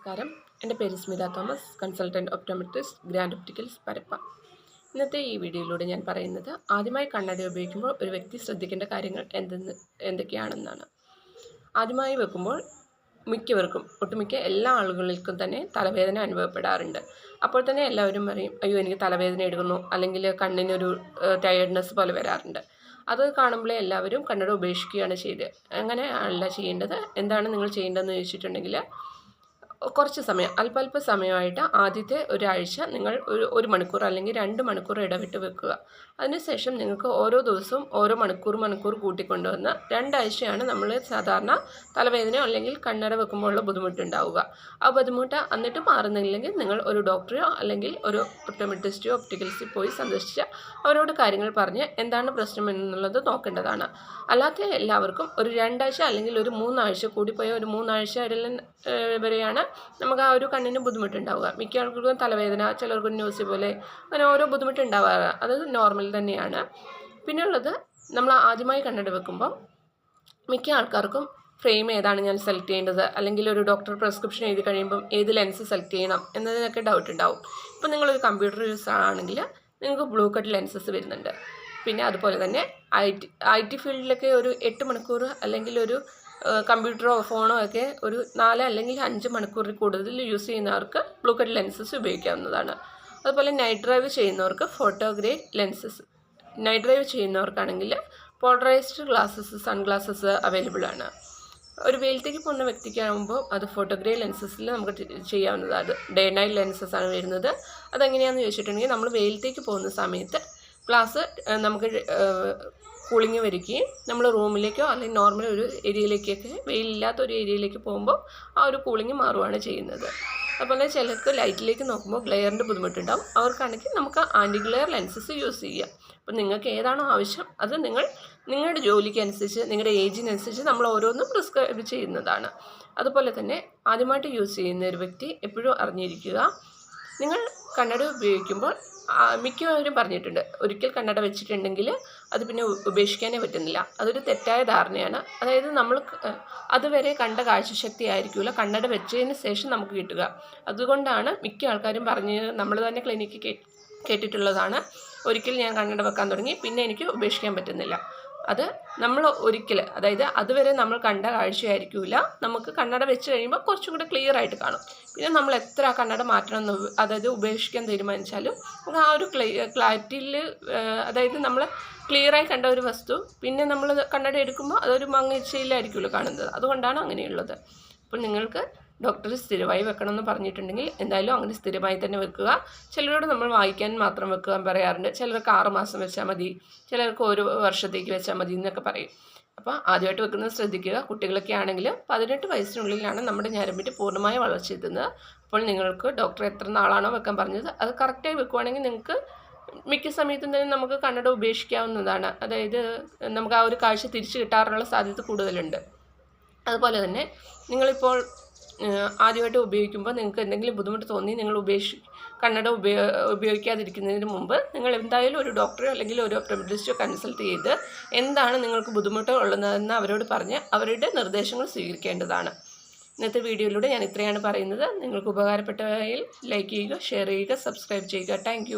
നമസ്കാരം. എൻ്റെ പേര് Smitha Thomas, consultant optometrist, grand opticals, Parappa. ഇന്നത്തെ ഈ വീഡിയോയിലൂടെ ഞാൻ പറയുന്നത് ആദ്യമായി കണ്ണട ഉപയോഗിക്കുമ്പോൾ ഒരു വ്യക്തി ശ്രദ്ധിക്കേണ്ട കാര്യങ്ങൾ എന്തൊക്കെയാണെന്നാണ്. ആദ്യമായി വെക്കുമ്പോൾ മിക്കവർക്കും, ഒട്ടുമിക്ക എല്ലാ ആളുകൾക്കും തന്നെ തലവേദന അനുഭവപ്പെടാറുണ്ട്. അപ്പോൾ തന്നെ എല്ലാവരും പറയും, അയ്യോ എനിക്ക് തലവേദന എടുക്കുന്നു, അല്ലെങ്കിൽ കണ്ണിനൊരു ടയേർഡ്നെസ് പോലെ വരാറുണ്ട്. അത് കാണുമ്പോഴേ എല്ലാവരും കണ്ണട ഉപേക്ഷിക്കുകയാണ് ചെയ്തത്. അങ്ങനെ അല്ല ചെയ്യേണ്ടത്. എന്താണ് നിങ്ങൾ ചെയ്യേണ്ടതെന്ന് ചോദിച്ചിട്ടുണ്ടെങ്കിൽ, കുറച്ച് സമയം, അല്പ സമയമായിട്ട് ആദ്യത്തെ ഒരാഴ്ച നിങ്ങൾ ഒരു മണിക്കൂർ അല്ലെങ്കിൽ 2 മണിക്കൂർ ഇടവിട്ട് വെക്കുക. അതിനുശേഷം നിങ്ങൾക്ക് ഓരോ ദിവസവും ഓരോ മണിക്കൂർ കൂട്ടിക്കൊണ്ടുവന്ന് 2 ആഴ്ചയാണ് നമ്മൾ സാധാരണ തലവേദനയോ അല്ലെങ്കിൽ കണ്ണട വെക്കുമ്പോഴുള്ള ബുദ്ധിമുട്ടുണ്ടാവുക. ആ ബുദ്ധിമുട്ട് എന്നിട്ട് മാറുന്നില്ലെങ്കിൽ നിങ്ങൾ ഒരു ഡോക്ടറെയോ അല്ലെങ്കിൽ ഒരു ഒപ്റ്റോമെട്രിസ്റ്റോ ഒപ്റ്റിക്കൽസിൽ പോയി സന്ദർശിച്ച് അവരോട് കാര്യങ്ങൾ പറഞ്ഞ് എന്താണ് പ്രശ്നം എന്നുള്ളത് നോക്കേണ്ടതാണ്. അല്ലാത്ത എല്ലാവർക്കും ഒരു 2 ആഴ്ച അല്ലെങ്കിൽ ഒരു 3 ആഴ്ച കൂടിപ്പോയ ഒരു 3 ആഴ്ച വരെയാണ് നമുക്ക് ആ ഒരു കണ്ണിന് ബുദ്ധിമുട്ടുണ്ടാവുക. മിക്ക ആൾക്കാർക്കും തലവേദന, ചിലർക്ക് ന്യൂസ് പോലെ, അങ്ങനെ ഓരോ ബുദ്ധിമുട്ടുണ്ടാവാറ് അത് നോർമൽ തന്നെയാണ്. പിന്നെയുള്ളത്, നമ്മൾ ആദ്യമായി കണ്ണട വെക്കുമ്പോൾ മിക്ക ആൾക്കാർക്കും ഫ്രെയിം ഏതാണ് ഞാൻ സെലക്ട് ചെയ്യേണ്ടത്, അല്ലെങ്കിൽ ഒരു ഡോക്ടർ പ്രിസ്ക്രിപ്ഷൻ എഴുതി കഴിയുമ്പം ഏത് ലെൻസ് സെലക്ട് ചെയ്യണം എന്നതിനൊക്കെ ഡൗട്ട് ഉണ്ടാവും. ഇപ്പം നിങ്ങളൊരു കമ്പ്യൂട്ടർ യൂസർ ആണെങ്കിൽ നിങ്ങൾക്ക് ബ്ലൂ കട്ട് ലെൻസസ് വരുന്നുണ്ട്. പിന്നെ അതുപോലെ തന്നെ ഐ ടി ഫീൽഡിലൊക്കെ ഒരു 8 മണിക്കൂർ അല്ലെങ്കിൽ ഒരു കമ്പ്യൂട്ടറോ ഫോണോ ഒക്കെ ഒരു 4 അല്ലെങ്കിൽ 5 മണിക്കൂറിൽ കൂടുതൽ യൂസ് ചെയ്യുന്നവർക്ക് ബ്ലൂ കട്ട് ലെൻസസ് ഉപയോഗിക്കാവുന്നതാണ്. അതുപോലെ നൈറ്റ് ഡ്രൈവ് ചെയ്യുന്നവർക്ക് ഫോട്ടോഗ്രേഡ് ലെൻസസ്, നൈറ്റ് ഡ്രൈവ് ചെയ്യുന്നവർക്കാണെങ്കിൽ പോളറൈസ്ഡ് ഗ്ലാസസ്, സൺഗ്ലാസസ് അവൈലബിൾ ആണ്. ഒരു വെയിലത്തേക്ക് പോകുന്ന വ്യക്തിക്കാകുമ്പോൾ അത് ഫോട്ടോഗ്രേ ലെൻസസിൽ നമുക്ക് ചെയ്യാവുന്നതാണ്. ഡേ നൈറ്റ് ലെൻസസ് ആണ് വരുന്നത്. അതെങ്ങനെയാണെന്ന് ചോദിച്ചിട്ടുണ്ടെങ്കിൽ, നമ്മൾ വെയിലത്തേക്ക് പോകുന്ന സമയത്ത് ഗ്ലാസ് നമുക്ക് കൂളിങ് വരികയും നമ്മൾ റൂമിലേക്കോ അല്ലെങ്കിൽ നോർമൽ ഒരു ഏരിയയിലേക്കൊക്കെ, വെയിലില്ലാത്ത ഒരു ഏരിയയിലേക്ക് പോകുമ്പോൾ ആ ഒരു കൂളിങ് മാറുകയാണ് ചെയ്യുന്നത്. അതുപോലെ ചിലർക്ക് ലൈറ്റിലേക്ക് നോക്കുമ്പോൾ ഗ്ലെയറിൻ്റെ ബുദ്ധിമുട്ടുണ്ടാവും. അവർക്കാണെങ്കിൽ നമുക്ക് ആൻറ്റി ഗ്ലെയർ ലെൻസസ് യൂസ് ചെയ്യാം. അപ്പം നിങ്ങൾക്ക് ഏതാണോ ആവശ്യം അത് നിങ്ങളുടെ ജോലിക്ക് അനുസരിച്ച്, നിങ്ങളുടെ ഏജിനനുസരിച്ച് നമ്മൾ ഓരോന്നും പ്രിസ്ക്രൈബ് ചെയ്യുന്നതാണ്. അതുപോലെ തന്നെ ആദ്യമായിട്ട് യൂസ് ചെയ്യുന്ന ഒരു വ്യക്തി എപ്പോഴും അറിഞ്ഞിരിക്കുക, നിങ്ങൾ കണ്ണട ഉപയോഗിക്കുമ്പോൾ മിക്കവരും പറഞ്ഞിട്ടുണ്ട്, ഒരിക്കൽ കണ്ണട വെച്ചിട്ടുണ്ടെങ്കിൽ അത് പിന്നെ ഉപേക്ഷിക്കാനേ പറ്റുന്നില്ല. അതൊരു തെറ്റായ ധാരണയാണ്. അതായത് നമ്മൾ അതുവരെ കണ്ട കാഴ്ചശക്തി ആയിരിക്കില്ല കണ്ണട വെച്ചതിന് ശേഷം നമുക്ക് കിട്ടുക. അതുകൊണ്ടാണ് മിക്ക ആൾക്കാരും നമ്മൾ തന്നെ ക്ലിനിക്കിൽ കേട്ടിട്ടുള്ളതാണ്, ഒരിക്കൽ ഞാൻ കണ്ണട വെക്കാൻ തുടങ്ങി പിന്നെ എനിക്ക് ഉപേക്ഷിക്കാൻ പറ്റുന്നില്ല. അത് നമ്മൾ ഒരിക്കൽ, അതായത് അതുവരെ നമ്മൾ കണ്ട കാഴ്ചയായിരിക്കില്ല, നമുക്ക് കണ്ണട വെച്ച് കഴിയുമ്പോൾ കുറച്ചും കൂടെ ക്ലിയർ ആയിട്ട് കാണും. പിന്നെ നമ്മൾ എത്ര കണ്ണട മാറ്റണമെന്ന്, അതായത് ഉപേക്ഷിക്കാൻ തീരുമാനിച്ചാലും നമുക്ക് ആ ഒരു ക്ലാരിറ്റിയിൽ, അതായത് നമ്മൾ ക്ലിയറായി കണ്ട ഒരു വസ്തു പിന്നെ നമ്മൾ കണ്ണട എടുക്കുമ്പോൾ അതൊരു മങ്ങിച്ചയിലായിരിക്കുമല്ലോ കാണുന്നത്. അതുകൊണ്ടാണ് അങ്ങനെയുള്ളത്. അപ്പോൾ നിങ്ങൾക്ക് ഡോക്ടർ സ്ഥിരമായി വെക്കണമെന്ന് പറഞ്ഞിട്ടുണ്ടെങ്കിൽ എന്തായാലും അങ്ങനെ സ്ഥിരമായി തന്നെ വെക്കുക. ചിലരോട് നമ്മൾ വായിക്കാൻ മാത്രം വെക്കാൻ പറയാറുണ്ട്. ചിലർക്ക് 6 മാസം വെച്ചാൽ മതി, ചിലർക്ക് 1 വർഷത്തേക്ക് വെച്ചാൽ മതി എന്നൊക്കെ പറയും. അപ്പോൾ ആദ്യമായിട്ട് വെക്കുന്നത് ശ്രദ്ധിക്കുക. കുട്ടികളൊക്കെ ആണെങ്കിൽ 18 വയസ്സിനുള്ളിലാണ് നമ്മുടെ ഞരമ്പിൻ്റെ പൂർണ്ണമായ വളർച്ച എത്തുന്നത്. അപ്പോൾ നിങ്ങൾക്ക് ഡോക്ടർ എത്ര നാളാണോ വെക്കാൻ പറഞ്ഞത് അത് കറക്റ്റായി വെക്കുവാണെങ്കിൽ നിങ്ങൾക്ക് മിക്ക സമയത്തും തന്നെ നമുക്ക് കണ്ണട ഉപേക്ഷിക്കാവുന്നതാണ്. അതായത് നമുക്ക് ആ ഒരു കാഴ്ച തിരിച്ചു കിട്ടാറുള്ള സാധ്യത കൂടുതലുണ്ട്. അതുപോലെ തന്നെ നിങ്ങളിപ്പോൾ ആദ്യമായിട്ട് ഉപയോഗിക്കുമ്പോൾ നിങ്ങൾക്ക് എന്തെങ്കിലും ബുദ്ധിമുട്ട് തോന്നി നിങ്ങൾ കണ്ണട ഉപയോഗിക്കാതിരിക്കുന്നതിന് മുമ്പ് നിങ്ങൾ എന്തായാലും ഒരു ഡോക്ടറോ അല്ലെങ്കിൽ ഒരു ഒപ്റ്റോമെട്രിസ്റ്റോ കൺസൾട്ട് ചെയ്ത് എന്താണ് നിങ്ങൾക്ക് ബുദ്ധിമുട്ട് ഉള്ളതെന്ന് അവരോട് പറഞ്ഞ് അവരുടെ നിർദ്ദേശങ്ങൾ സ്വീകരിക്കേണ്ടതാണ്. ഇന്നത്തെ വീഡിയോയിലൂടെ ഞാൻ ഇത്രയാണ് പറയുന്നത്. നിങ്ങൾക്ക് ഉപകാരപ്പെട്ടവയിൽ ലൈക്ക് ചെയ്യുക, ഷെയർ ചെയ്യുക, സബ്സ്ക്രൈബ് ചെയ്യുക. താങ്ക്